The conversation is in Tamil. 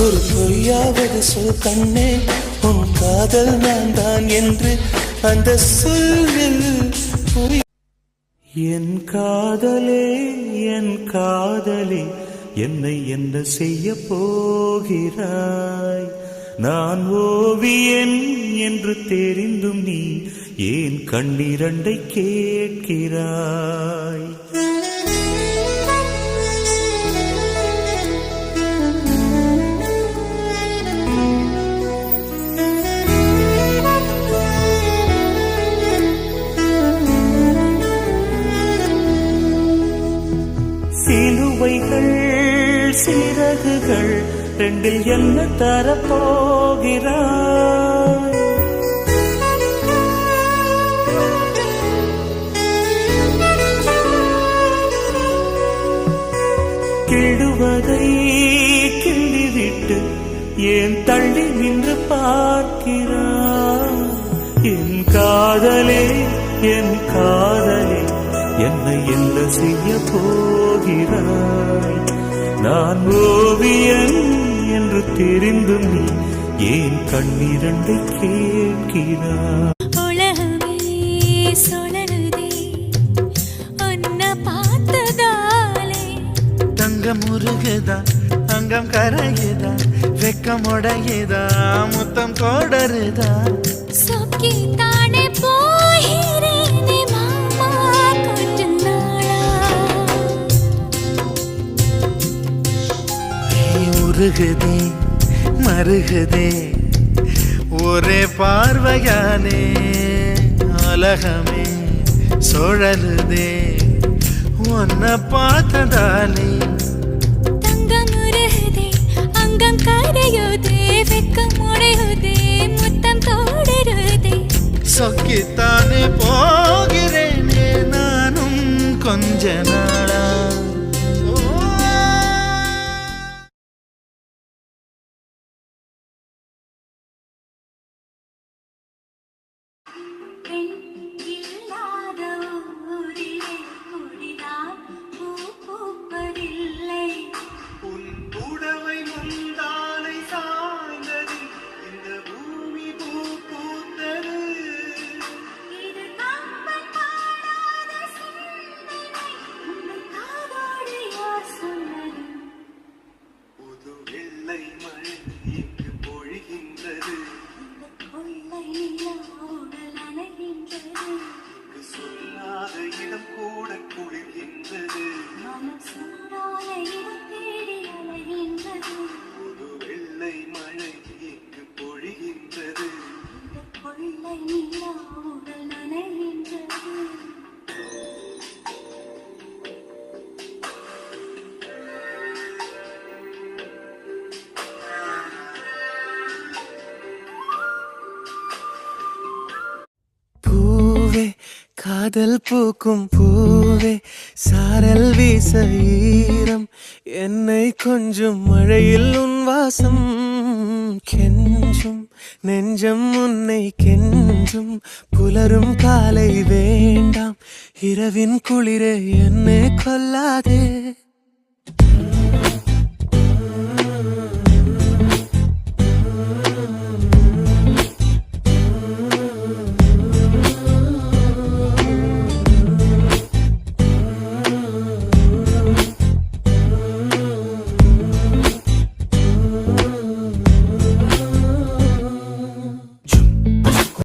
ஒரு பொய்யாவது சொல் கண்ணே, உன் காதல் நான் தான் என்று அந்த சொல்லில் பொய். என் காதலே என் காதலே என்னை என்ன செய்ய போகிறாய்? நான் ஓவியன் என்று தெரிந்தும் நீ ஏன் கண்ணிரண்டை கேட்கிறாய்? சிலுவைகள் சிறகுகள் ரெண்டில் என்ன தரப்போகிறாய்? கிடுவதை கிள்ளிவிட்டு ஏன் தள்ளி நின்று பார்க்கிறாய்? என் காதலே என் காதலே என்னை என்ன செய்ய போகிறாய்? நான் ஓவியன் என்று தெரிந்தும் நீ ஏன் கண்ணிரண்டை கேட்கிறாய்? உலகமே சுழலுதே உன்னை பார்த்ததாலே. தங்கம் உருகுதா அங்கம் கரையுதா வெக்கம் உடையுதா முத்தம் கோடருதா? சொக்கி தானே போகிறேனே மாமா கொஞ்ச நாளா. உருகுதே மருகுதே ஒரே பார்வையானே உலகமே சுழலுதே உன்னை பார்த்ததாலே. தங்கம் உருகுதே அங்கம் கரையுதே வெக்கம் உடையுதே முத்தம் தோடருதே. சொக்கித்தானே போகிறேனே நானும் கொஞ்ச நாளா. காதல் பூக்கும் பூவே சாரல் வீச ஈரம் என்னை கொஞ்சம் மழையில் உன் வாசம் கெஞ்சும் நெஞ்சம் உன்னை கெஞ்சும் புலரும் காலை வேண்டாம் இரவின் குளிரே என்னை கொல்லாதே.